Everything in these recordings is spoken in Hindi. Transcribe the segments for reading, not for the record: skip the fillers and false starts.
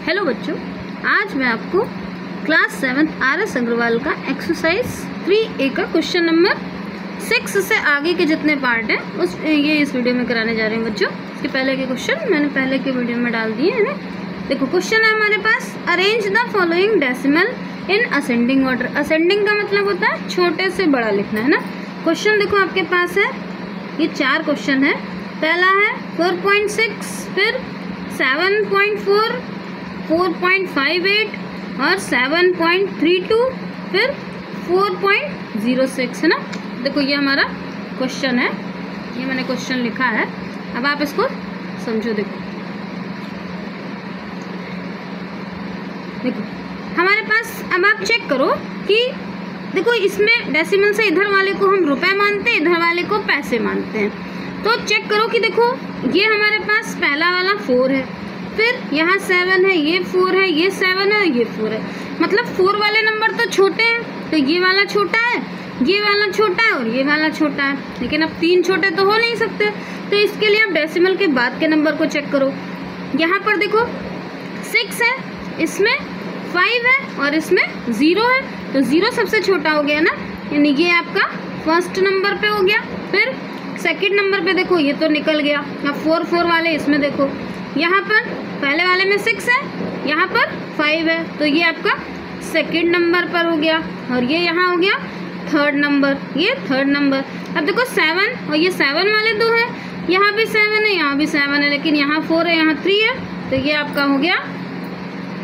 हेलो बच्चों, आज मैं आपको क्लास 7 RS अग्रवाल का एक्सरसाइज 3A का क्वेश्चन नंबर 6 से आगे के जितने पार्ट हैं ये इस वीडियो में कराने जा रहे हैं बच्चों। इसके पहले के क्वेश्चन मैंने पहले के वीडियो में डाल दिए हैं। देखो क्वेश्चन है हमारे पास, arrange the following decimal in ascending order. Ascending का मतलब होता है छोटे से बड़ा लिखना, है ना। क्वेश्चन देखो आपके पास है, ये 4 क्वेश्चन है। पहला है 4.6, फिर 7.4, 4.58 और 7.32, फिर 4.06, है ना। देखो ये हमारा क्वेश्चन है, ये मैंने क्वेश्चन लिखा है। अब आप इसको समझो। देखो हमारे पास, अब आप चेक करो कि देखो इसमें डेसिमल से इधर वाले को हम रुपए मानते हैं, इधर वाले को पैसे मानते हैं। तो चेक करो कि देखो ये हमारे पास पहला वाला 4 है, फिर यहाँ 7 है, ये 4 है, ये 7 है, ये 4 है। मतलब 4 वाले नंबर तो छोटे हैं, तो ये वाला छोटा है, ये वाला छोटा है और ये वाला छोटा है। लेकिन अब 3 छोटे तो हो नहीं सकते, तो इसके लिए आप डेसिमल के बाद के नंबर को चेक करो। यहाँ पर देखो 6 है, इसमें 5 है और इसमें 0 है, तो 0 सबसे छोटा हो गया ना, यानी ये आपका फर्स्ट नंबर पे हो गया। फिर सेकंड नंबर पे देखो ये तो निकल गया। अब 4 वाले इसमें देखो, यहाँ पर पहले वाले में 6 है, यहाँ पर 5 है, तो ये आपका सेकंड नंबर पर हो गया। और ये यहाँ हो गया थर्ड नंबर, ये थर्ड नंबर। अब देखो 7 और ये 7 वाले 2 है, यहाँ भी 7 है, यहाँ भी 7 है, लेकिन यहाँ 4 है, यहाँ 3 है, तो ये आपका हो गया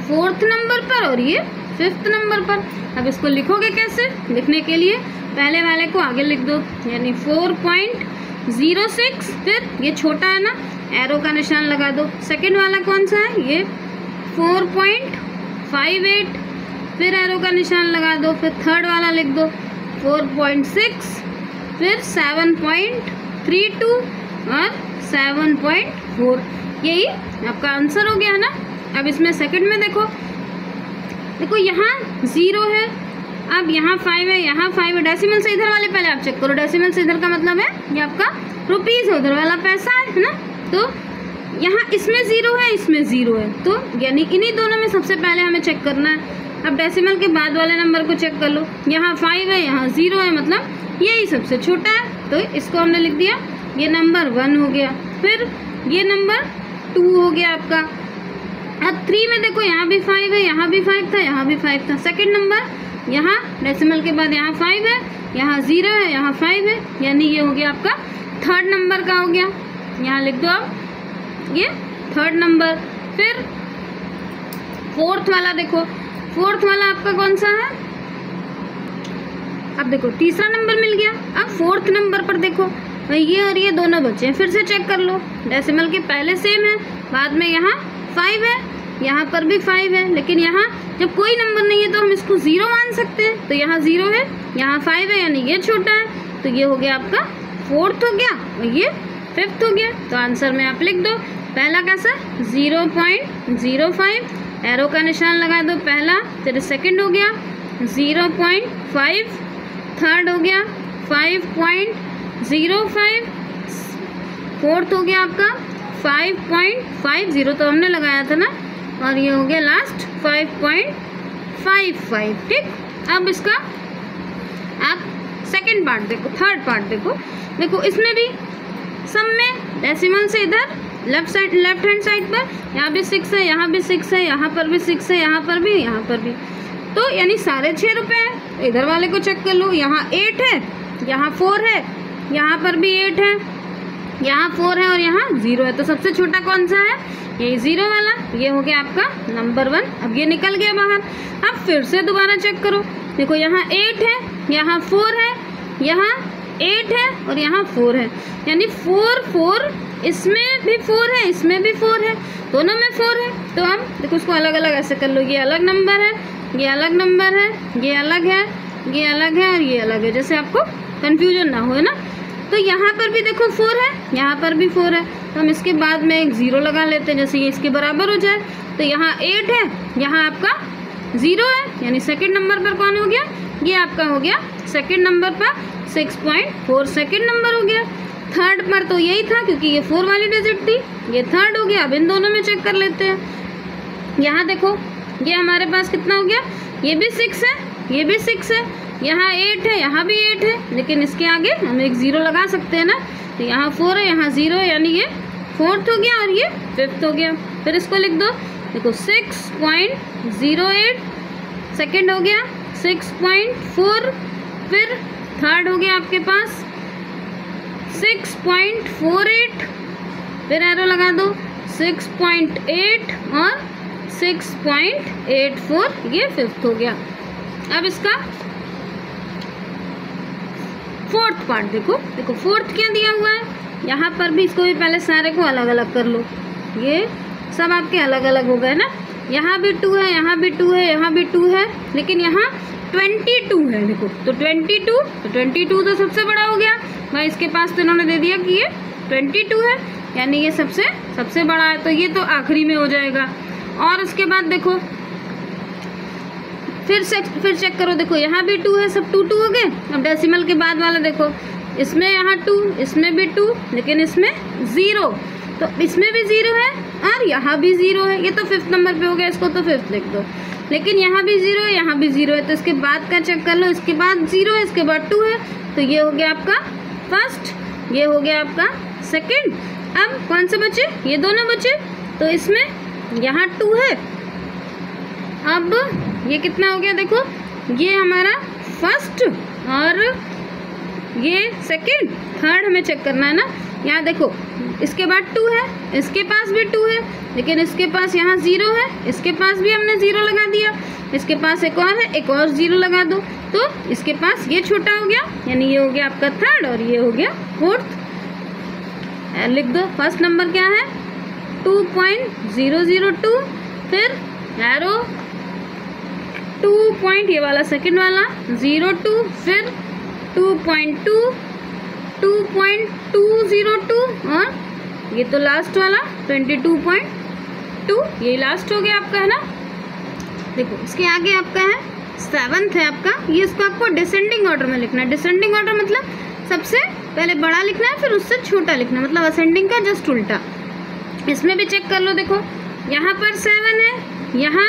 4th नंबर पर और ये 5th नंबर पर। अब इसको लिखोगे कैसे? लिखने के लिए पहले वाले को आगे लिख दो, यानी 4.06, फिर ये छोटा है ना, एरो का निशान लगा दो। सेकंड वाला कौन सा है? ये 4.58, फिर एरो का निशान लगा दो। फिर थर्ड वाला लिख दो 4.6, फिर 7.32 और 7.4। यही आपका आंसर हो गया है ना। अब इसमें सेकंड में देखो यहाँ 0 है, अब यहाँ 5 है, यहाँ 5 है। डेसिमल से इधर वाले पहले आप चेक करो, डेसिमल से इधर का मतलब है ये आपका रुपीज़ है, उधर वाला पैसा है ना। तो यहाँ इसमें 0 है, इसमें 0 है, तो यानी इन्हीं दोनों में सबसे पहले हमें चेक करना है। अब डेसिमल के बाद वाले नंबर को चेक कर लो, यहाँ 5 है, यहाँ 0 है, मतलब यही सबसे छोटा है, तो इसको हमने लिख दिया, ये नंबर 1 हो गया। फिर ये नंबर 2 हो गया आपका। अब 3 में देखो यहाँ भी 5 है, यहाँ भी 5 था, यहाँ भी 5 था। सेकंड नंबर यहाँ डेसिमल के बाद यहाँ 5 है, यहाँ 0 है, यहाँ 5 है, यानी ये हो गया आपका थर्ड नंबर का हो गया। यहाँ लिख दो आप ये थर्ड नंबर। फिर फोर्थ वाला देखो, फोर्थ वाला आपका कौन सा है? अब देखो तीसरा नंबर मिल गया। अब फोर्थ नंबर पर देखो ये और ये दोनों बचे हैं, फिर से चेक कर लो। डेसिमल के पहले सेम है, बाद में यहाँ 5 है, यहाँ पर भी 5 है, लेकिन यहाँ जब कोई नंबर नहीं है तो हम इसको 0 मान सकते हैं। तो यहाँ 0 है, यहाँ 5 है, यानी ये छोटा है, तो ये हो गया आपका 4th हो गया और ये 5th हो गया। तो आंसर में आप लिख दो पहला कैसा 0.05, एरो का निशान लगा दो पहला, फिर सेकंड हो गया 0.5, थर्ड हो गया 5.05, फोर्थ हो गया आपका 5.50, तो हमने लगाया था ना, और ये हो गया लास्ट 5.55। ठीक, अब इसका आप सेकंड पार्ट देखो, थर्ड पार्ट देखो इसमें भी सब में डेसिमल से इधर लेफ्ट हैंड साइड पर यहाँ भी 6 है, यहाँ भी 6 है, यहाँ पर भी 6 है, यहाँ पर भी, यहाँ पर भी, तो यानी 6.5 रुपये है। इधर वाले को चेक कर लो, यहाँ 8 है, यहाँ 4 है, यहाँ पर भी 8 है, यहाँ 4 है और यहाँ 0 है, तो सबसे छोटा कौन सा है? ये 0 वाला, ये हो गया आपका नंबर 1। अब ये निकल गया बाहर। अब फिर से दोबारा चेक करो, देखो यहाँ 8 है, यहाँ 4 है, यहाँ 8 है और यहाँ 4 है, यानी 4, इसमें भी 4 है, इसमें भी 4 है, दोनों में 4 है। तो हम देखो उसको अलग अलग ऐसे कर लो, ये अलग नंबर है, ये अलग नंबर है, ये अलग है, ये अलग है और ये अलग है, जैसे आपको कन्फ्यूजन ना हो, ना। तो यहाँ पर भी देखो 4 है, यहाँ पर भी 4 है, तो हम इसके बाद में एक 0 लगा लेते हैं, जैसे ये इसके बराबर हो जाए। तो यहाँ 8 है, यहाँ आपका 0 है, यानी सेकंड नंबर पर कौन हो गया? ये आपका हो गया सेकंड नंबर पर 6.4, सेकंड नंबर हो गया। थर्ड पर तो यही था क्योंकि ये 4 वाली डिजिट थी, ये थर्ड हो गया। अब इन दोनों में चेक कर लेते हैं। यहाँ देखो ये हमारे पास कितना हो गया, ये भी 6 है, ये भी 6 है, यहाँ 8 है, यहाँ भी 8 है, लेकिन इसके आगे हम एक 0 लगा सकते हैं ना, तो यहाँ 4 है, यहाँ 0 है, यानी ये 4th हो गया और ये 5th हो गया। फिर इसको लिख दो, देखो 6.08 सेकेंड हो गया, 6.4, फिर थर्ड हो गया आपके पास 6.48, फिर एरो लगा दो 6.8 और 6.84, ये 5th हो गया। अब इसका 4th पार्ट देखो, देखो 4th क्या दिया हुआ है, यहाँ पर भी इसको भी पहले सारे को अलग अलग कर लो, ये सब आपके अलग अलग हो गए ना, यहाँ भी 2 है, यहाँ भी 2 है, यहाँ भी 2 है, लेकिन यहाँ 22 है देखो, तो 22 तो सबसे बड़ा हो गया भाई, इसके पास तो इन्होंने दे दिया कि ये 22 है, यानी ये सबसे बड़ा है, तो ये तो आखिरी में हो जाएगा। और उसके बाद देखो फिर चेक करो, देखो यहाँ भी 2 है, सब 2 हो गए। अब डेसिमल के बाद वाला देखो, इसमें यहाँ 2, इसमें भी 2, लेकिन इसमें 0, तो इसमें भी 0 है और यहाँ भी 0 है, ये तो 5th नंबर पे हो गया, इसको तो 5th लिख दो। लेकिन यहाँ भी 0 है, यहाँ भी 0 है, तो इसके बाद का चेक कर लो, इसके बाद 0 है, इसके बाद 2 है, तो ये हो गया आपका 1st, ये हो गया आपका 2nd। अब कौन से बचे, ये दोनों बचे, तो इसमें यहाँ 2 है, अब ये कितना हो गया, देखो ये हमारा 1st और ये 2nd, 3rd हमें चेक करना है ना। यहाँ देखो इसके बाद 2 है, इसके पास भी 2 है, लेकिन इसके पास यहाँ 0 है, इसके पास भी हमने 0 लगा दिया, इसके पास एक और है, एक और 0 लगा दो, तो इसके पास ये छोटा हो गया, यानी ये हो गया आपका 3rd और ये हो गया 4th। लिख दो, फर्स्ट नंबर क्या है 2.002, फिर एरो 2 ये वाला सेकंड वाला 02, फिर 2.2, 2.202 और ये तो लास्ट वाला 22.2, ये लास्ट हो गया आपका, है ना। देखो इसके आगे आपका है 7th है आपका, ये इसको आपको डिसेंडिंग ऑर्डर में लिखना है। डिसेंडिंग ऑर्डर मतलब सबसे पहले बड़ा लिखना है, फिर उससे छोटा लिखना है, मतलब असेंडिंग का जस्ट उल्टा। इसमें भी चेक कर लो, देखो यहाँ पर 7 है, यहाँ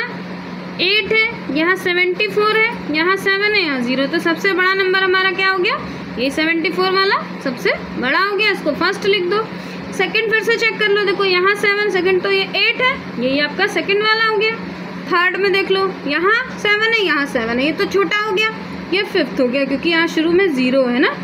8 है, यहाँ 74 है, यहाँ 7 है, यहाँ 0, तो सबसे बड़ा नंबर हमारा क्या हो गया, ये 74 वाला सबसे बड़ा हो गया, इसको फर्स्ट लिख दो। सेकंड फिर से चेक कर लो, देखो यहाँ 7, सेकंड तो ये 8 है, यही आपका सेकंड वाला हो गया। थर्ड में देख लो, यहाँ 7 है, यहाँ 7 है, ये तो छोटा हो गया, ये 5th हो गया, क्योंकि यहाँ शुरू में 0 है ना।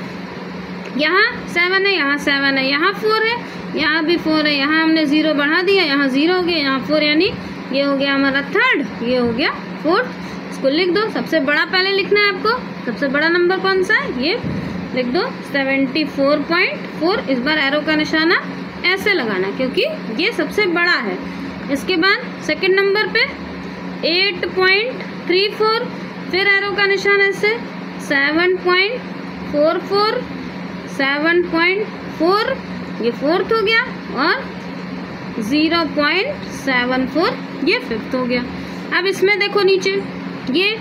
यहाँ 7 है, यहाँ 7 है, यहाँ 4 है, यहाँ भी 4 है, यहाँ हमने 0 बढ़ा दिया, यहाँ 0 हो गया, यहाँ 4, यानी ये हो गया हमारा 3rd, ये हो गया 4th। इसको लिख दो, सबसे बड़ा पहले लिखना है आपको, सबसे बड़ा नंबर कौन सा है, ये लिख दो 74.4। इस बार एरो का निशाना ऐसे लगाना, क्योंकि ये सबसे बड़ा है। इसके बाद सेकंड नंबर पे 8.34, फिर एरो का निशाना ऐसे 7.44, 7.4, ये 4th हो गया, और 0.74, ये 5th हो गया। अब इसमें देखो नीचे, ये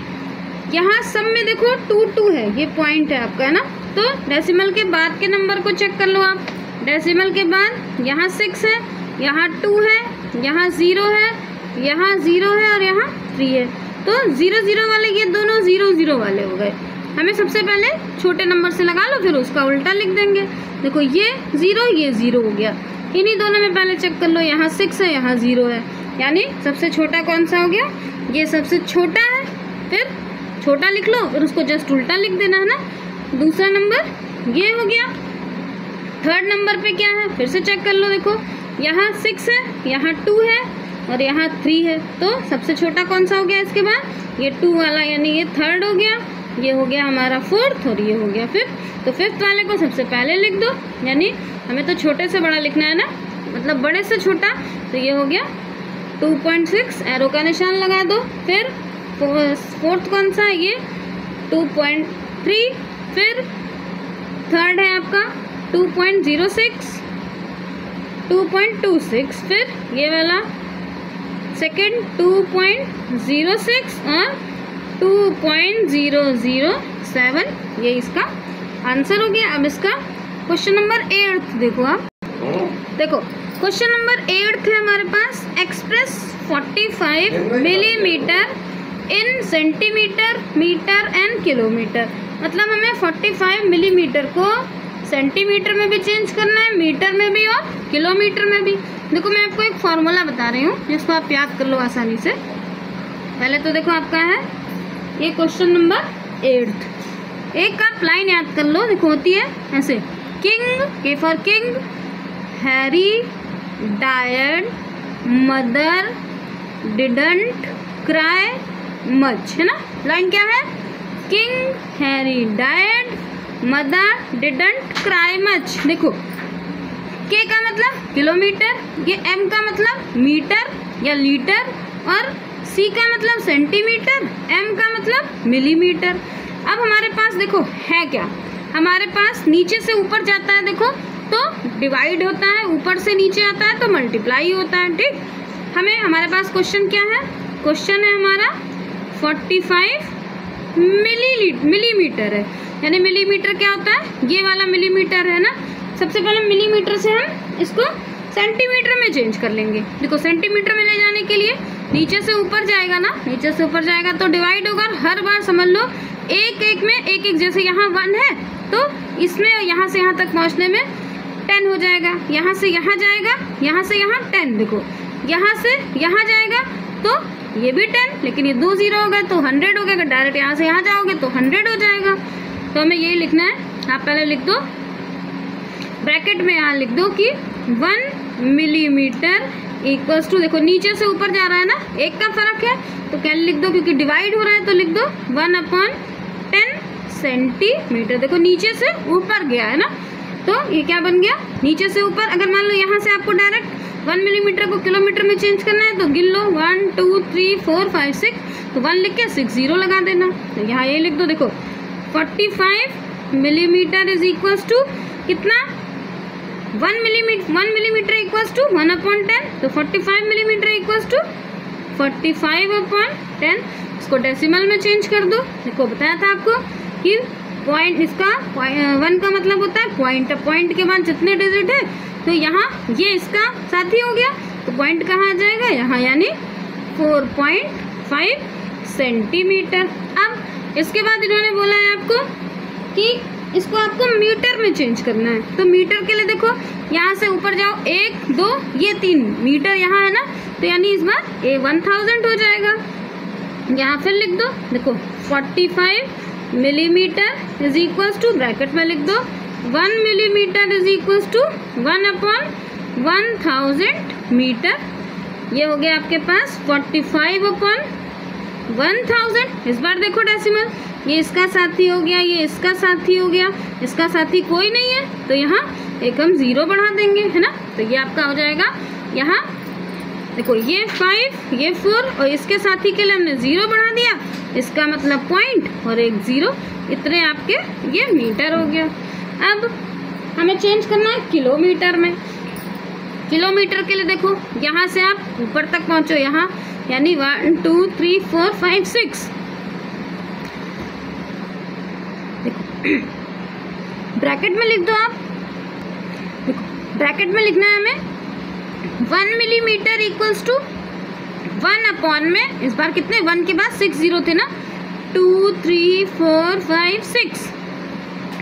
यहाँ सब में देखो 2 है, ये पॉइंट है आपका, है ना। तो डेसिमल के बाद के नंबर को चेक कर लो आप। डेसिमल के बाद यहाँ 6 है, यहाँ 2 है, यहाँ 0 है, यहाँ 0 है और यहाँ 3 है, तो 0 वाले ये दोनों 0 वाले हो गए। हमें सबसे पहले छोटे नंबर से लगा लो, फिर उसका उल्टा लिख देंगे। देखो ये 0, ये 0 हो गया, इन्हीं दोनों में पहले चेक कर लो, यहाँ 6 है, यहाँ 0 है, यानी सबसे छोटा कौन सा हो गया, ये सबसे छोटा है। फिर छोटा लिख लो, फिर उसको जस्ट उल्टा लिख देना, है ना। दूसरा नंबर ये हो गया। थर्ड नंबर पे क्या है, फिर से चेक कर लो, देखो यहाँ 6 है, यहाँ 2 है और यहाँ 3 है, तो सबसे छोटा कौन सा हो गया इसके बाद, ये 2 वाला, यानी ये 3rd हो गया, ये हो गया हमारा 4th और ये हो गया 5th। तो 5th वाले को सबसे पहले लिख दो, यानी हमें तो छोटे से बड़ा लिखना है ना, मतलब बड़े से छोटा, तो ये हो गया 2.6, एरो का निशान लगा दो। फिर 4th कौन सा है, ये 2.3, फिर 3rd है आपका 2.06, 2.26, फिर ये वाला सेकंड 2.06 और 2.007, ये इसका आंसर हो गया। अब इसका क्वेश्चन नंबर 8 देखो आप, देखो क्वेश्चन नंबर 8 है हमारे पास, express 45 millimetre in centimetre, metre and kilometre. मतलब हमें 45 मिलीमीटर को सेंटीमीटर में भी चेंज करना है, मीटर में भी और किलोमीटर में भी। देखो मैं आपको एक फॉर्मूला बता रही हूँ जिसको आप याद कर लो आसानी से। पहले तो देखो आपका है ये क्वेश्चन नंबर 8, एक आप लाइन याद कर लो। देखो होती है ऐसे, किंग, के for king, Harry died, mother didn't cry much, है ना। लाइन क्या है, king Harry died, mother didn't cry much. देखो के का मतलब किलोमीटर, ये एम का मतलब मीटर या लीटर, और सी का मतलब सेंटीमीटर, एम का मतलब मिलीमीटर। अब हमारे पास देखो है क्या, हमारे पास नीचे से ऊपर जाता है देखो तो डिवाइड होता है, ऊपर से नीचे आता है तो मल्टीप्लाई होता है। ठीक, हमें हमारे पास क्वेश्चन क्या है, क्वेश्चन है हमारा 45 मिलीमीटर है, यानी मिलीमीटर क्या होता है, ये वाला मिलीमीटर है ना। सबसे पहले मिलीमीटर से हम इसको सेंटीमीटर में चेंज कर लेंगे। देखो सेंटीमीटर में ले जाने के लिए नीचे से ऊपर जाएगा ना, नीचे से ऊपर जाएगा तो डिवाइड होगा। हर बार समझ लो एक एक में एक एक, जैसे यहाँ 1 है तो इसमें यहाँ से यहाँ तक पहुँचने में 10 हो जाएगा, यहाँ से यहाँ जाएगा, यहाँ से यहाँ 10। देखो यहाँ से यहाँ जाएगा तो ये भी 10, लेकिन ये 2 0 हो गए तो 100 हो गया। अगर डायरेक्ट यहाँ से यहाँ जाओगे तो 100 हो जाएगा। तो हमें यही लिखना है, आप पहले लिख दो ब्रैकेट में, यहाँ लिख दो कि 1 मिलीमीटर इक्वल्स टू, देखो नीचे से ऊपर जा रहा है ना, एक का फर्क है तो क्या लिख दो, क्योंकि डिवाइड हो रहा है तो लिख दो 1/10 सेंटीमीटर। देखो नीचे से ऊपर गया है ना, तो ये क्या बन गया, नीचे से ऊपर। अगर मान लो यहाँ से आपको डायरेक्ट 1 मिलीमीटर को किलोमीटर में चेंज करना है तो गिन लो 1 2 3 4 5 6, तो 1 लिख के 6 0 लगा देना। तो यहाँ ये लिख दो, देखो 45 मिलीमीटर इज इक्वल्स टू कितना, 1 मिलीमीटर इक्वल्स टू 1/10, तो 45 मिलीमीटर इक्वल्स टू 45/10। इसको डेसिमल में चेंज कर दो। देखो बताया था आपको कि पॉइंट, इसका 1 का मतलब होता है पॉइंट, पॉइंट के बाद जितने डिजिट है तो यहाँ ये इसका साथी हो गया, तो पॉइंट कहाँ आ जाएगा, यहाँ, यानी 4.5 सेंटीमीटर। अब इसके बाद इन्होंने बोला है आपको कि इसको आपको मीटर में चेंज करना है। तो मीटर के लिए देखो यहाँ से ऊपर जाओ, 1 2 ये 3 मीटर यहाँ है ना, तो यानी इस बार ये 1000 हो जाएगा। यहाँ फिर लिख दो, देखो 45 millimetre is equals to, bracket में लिख दो 1 millimetre is equals to 1/1000 metre. ये हो गया आपके पास 45/1000। इस बार देखो डेसिमल, ये इसका साथी हो गया, ये इसका साथी हो गया, इसका साथी कोई नहीं है तो यहाँ एक हम 0 बढ़ा देंगे, है ना। तो ये आपका हो जाएगा, यहाँ देखो ये 5 ये 4 और इसके साथी के लिए हमने 0 बढ़ा दिया, इसका मतलब पॉइंट और एक 0, इतने आपके ये मीटर हो गया। अब हमें चेंज करना है किलोमीटर में। किलोमीटर के लिए देखो यहाँ से आप ऊपर तक पहुँचो, यहाँ यानी 1 2 3 4 5 6, ब्रैकेट में लिख दो आप। देखो ब्रैकेट में लिखना है हमें 1 मिलीमीटर इक्वल्स टू 1 में, इस बार कितने 1 के बाद 6 0 थे ना, 2 3 4 5 6,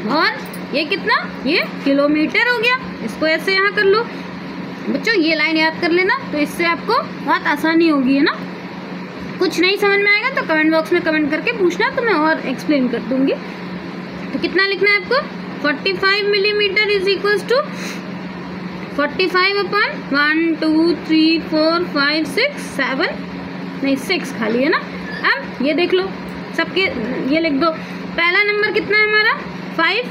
और ये कितना, ये किलोमीटर हो गया। इसको ऐसे यहाँ कर लो बच्चों, ये लाइन याद कर लेना, तो इससे आपको बहुत आसानी होगी, है ना। कुछ नहीं समझ में आएगा तो कमेंट बॉक्स में कमेंट करके पूछना, तो मैं और एक्सप्लेन कर दूंगी। तो कितना लिखना है आपको, 45 मिलीमीटर इज इक्वल्स टू 45/1 2 3 4 5 6 7, नहीं 6 खाली है ना। अब ये देख लो सबके, ये लिख दो, पहला नंबर कितना है हमारा 5,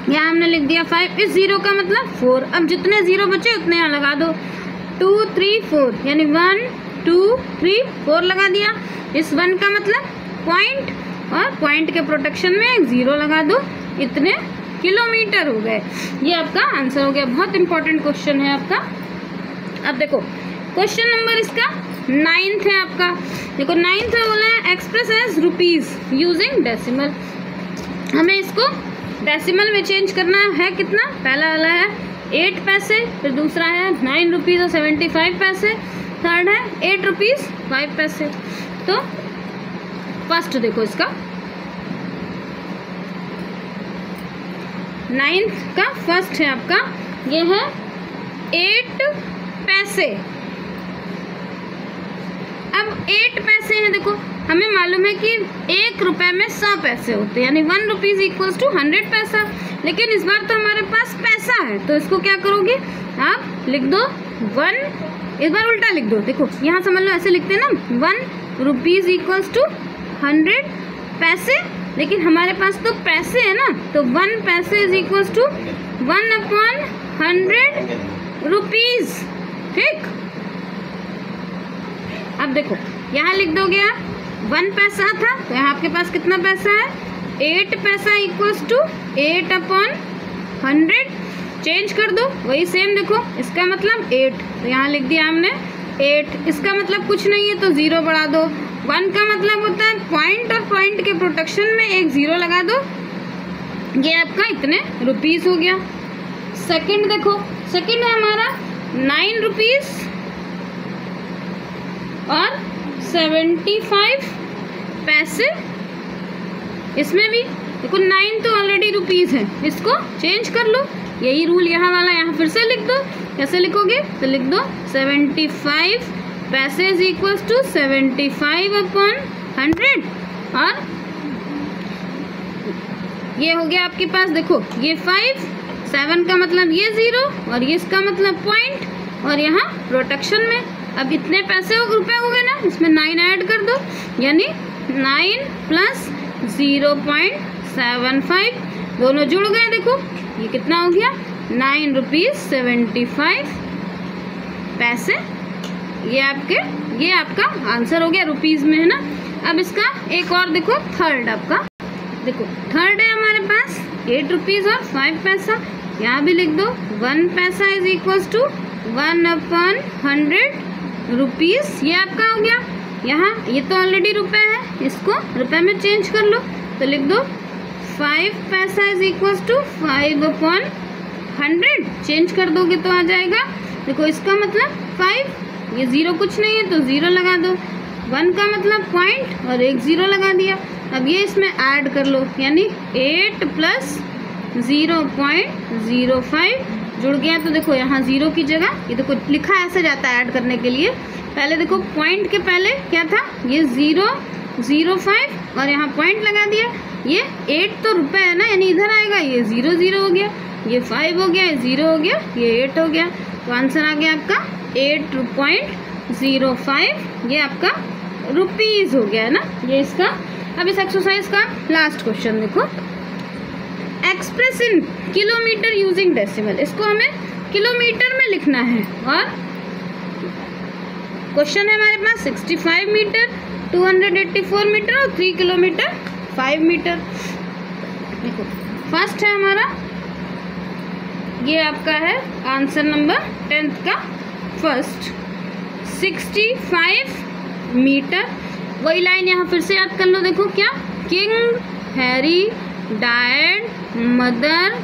यहाँ हमने लिख दिया 5, इस 0 का मतलब 4। अब जितने 0 बचे उतने यहाँ लगा दो, 2 3 4, यानी 1 2 3 4 लगा दिया। इस 1 का मतलब पॉइंट, और पॉइंट के प्रोटेक्शन में एक 0 लगा दो, इतने किलोमीटर हो गए। ये आपका आंसर हो गया। बहुत इंपॉर्टेंट क्वेश्चन है आपका। अब देखो क्वेश्चन नंबर इसका 9th है आपका। देखो 9th में बोला है express as rupees using decimal. हमें इसको डेसिमल में चेंज करना है कितना, पहला वाला है 8 पैसे, फिर दूसरा है 9 रुपीज़ और 75 पैसे, थर्ड है 8 रुपीज़ 5 पैसे। तो फर्स्ट देखो इसका 9th का फर्स्ट है आपका, ये है 8 पैसे। अब 8 पैसे हैं, देखो हमें मालूम है कि 1 रुपए में 100 पैसे होते हैं, यानी 1 रुपीज़ इक्वल्स टू 100 पैसा। लेकिन इस बार तो हमारे पास पैसा है, तो इसको क्या करोगे आप लिख दो 1, इस बार उल्टा लिख दो। देखो यहाँ समझ लो, ऐसे लिखते हैं ना 1 रुपीज़ इक्वल्स टू 100 पैसे, लेकिन हमारे पास तो पैसे है ना, तो 1 पैसे इज इक्वल्स टू 1/100 रुपीज़। ठीक, अब देखो यहाँ लिख दोगे आप 1 पैसा था, तो यहाँ आपके पास कितना पैसा है 8 पैसा इक्वल्स टू 8/100। चेंज कर दो, वही सेम देखो, इसका मतलब 8, तो यहाँ लिख दिया हमने 8। इसका मतलब कुछ नहीं है तो 0 बढ़ा दो। 1 का मतलब होता है पॉइंट, और पॉइंट के प्रोटेक्शन में एक 0 लगा दो, ये आपका इतने रुपीज़ हो गया। सेकंड देखो, सेकंड है हमारा 9 रुपीज़ और 75 पैसे। इसमें भी देखो 9 तो ऑलरेडी रुपीज़ है, इसको चेंज कर लो, यही रूल यहाँ वाला यहाँ फिर से लिख दो। कैसे लिखोगे, तो लिख दो 75 पैसे इज इक्वल्स टू 75/100, और ये हो गया आपके पास, देखो ये 5, 7 का मतलब ये 0, और ये इसका मतलब पॉइंट, और यहाँ प्रोटेक्शन में। अब इतने पैसे रुपए हो गए ना, इसमें 9 ऐड कर दो, यानी 9 प्लस 0.75 दोनों जुड़ गए। देखो ये कितना हो गया 9 रुपीज़ 75 पैसे। ये आपका आंसर हो गया, रुपीज़ में है ना। अब इसका एक और देखो, थर्ड आपका देखो, थर्ड है हमारे पास 8 रुपीज़ और 5 पैसा। यहाँ भी लिख दो 1 पैसा इज इक्वल्स टू 1/100 रुपीज़। ये आपका हो गया। यहाँ ये तो ऑलरेडी रुपए है, इसको रुपए में चेंज कर लो, तो लिख दो 5 पैसा इज इक्वल्स टू 5/100। चेंज कर दोगे तो आ जाएगा, देखो इसका मतलब 5, ये 0 कुछ नहीं है तो 0 लगा दो, 1 का मतलब पॉइंट और एक 0 लगा दिया। अब ये इसमें ऐड कर लो, यानी 8 प्लस 0.05 जुड़ गया। तो देखो यहाँ 0 की जगह, ये देखो लिखा ऐसे जाता है ऐड करने के लिए। पहले देखो पॉइंट के पहले क्या था, ये 0.05 और यहाँ पॉइंट लगा दिया। ये 8 तो रुपए है ना, यानी इधर आएगा, ये 0 हो गया, ये 5 हो गया, ये 0 हो गया, ये 8 हो गया। तो आंसर आ गया आपका 8.05, ये आपका रुपीज़ हो गया है ना, ये इसका। अब इस एक्सरसाइज का लास्ट क्वेश्चन देखो, express in kilometre using decimal. इसको हमें किलोमीटर में लिखना है, और क्वेश्चन है हमारे पास 65 मीटर, 284 मीटर और 3 किलोमीटर 5 मीटर। देखो फर्स्ट है हमारा, ये आपका है आंसर नंबर 10th का फर्स्ट 65 मीटर। वही लाइन यहाँ फिर से याद कर लो, देखो क्या, king Harry died, mother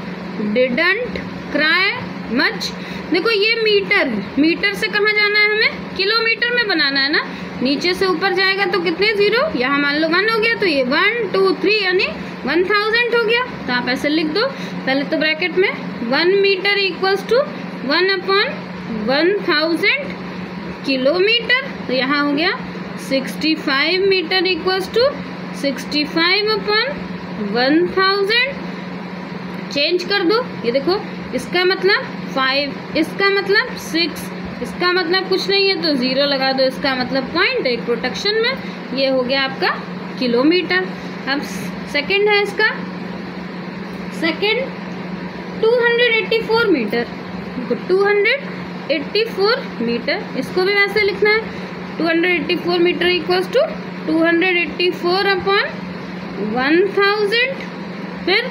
didn't cry much. देखो ये मीटर है, मीटर से कहाँ जाना है हमें, किलोमीटर में बनाना है ना। नीचे से ऊपर जाएगा तो कितने 0, यहाँ मान लो 1 हो गया, तो ये 1 2 3 यानी 1000 हो गया। तो आप ऐसे लिख दो, पहले तो ब्रैकेट में 1 मीटर इक्वल्स टू 1/1000 किलोमीटर। तो यहाँ हो गया 65 मीटर इक्वल्स टू 65/1000। चेंज कर दो, ये देखो इसका मतलब 5, इसका मतलब 6, इसका मतलब कुछ नहीं है तो 0 लगा दो, इसका मतलब पॉइंट, एक प्रोटेक्शन में। ये हो गया आपका किलोमीटर। अब सेकंड है इसका, सेकंड 284 मीटर, 284 मीटर, इसको भी वैसे लिखना है 284 मीटर इक्वल्स टू 284/1000। फिर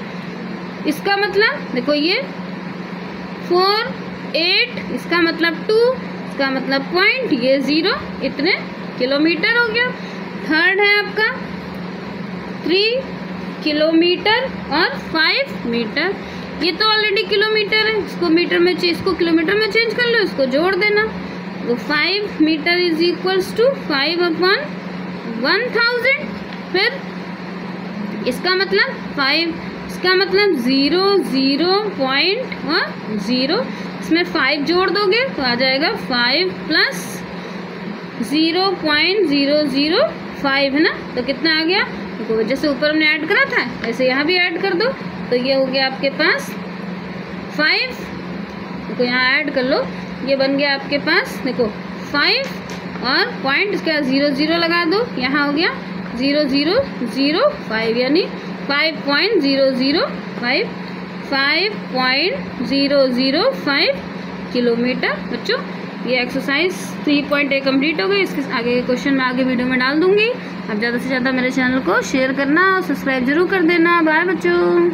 इसका मतलब देखो ये 4 8, इसका मतलब 2, इसका मतलब पॉइंट, ये 0, इतने किलोमीटर हो गया। थर्ड है आपका 3 किलोमीटर और 5 मीटर। ये तो ऑलरेडी किलोमीटर है, इसको मीटर में इसको किलोमीटर में चेंज कर लो, इसको जोड़ देना। तो 5 मीटर इज इक्वल्स टू 5/1000। फिर इसका मतलब 5, इसका मतलब 0.0, इसमें 5 जोड़ दोगे तो आ जाएगा 5 प्लस 0.005 है ना। तो कितना आ गया, देखो जैसे ऊपर हमने ऐड करा था ऐसे यहाँ भी ऐड कर दो। तो ये हो गया आपके पास 5, देखो यहाँ ऐड कर लो, ये बन गया आपके पास देखो 5 और पॉइंट इसका 0 लगा दो, यहाँ हो गया 0005 यानी 5.005 किलोमीटर। बच्चों ये एक्सरसाइज 3.1 कंप्लीट हो गई। इसके आगे के क्वेश्चन मैं आगे वीडियो में डाल दूंगी। आप ज़्यादा से ज़्यादा मेरे चैनल को शेयर करना और सब्सक्राइब जरूर कर देना। बाय बच्चों।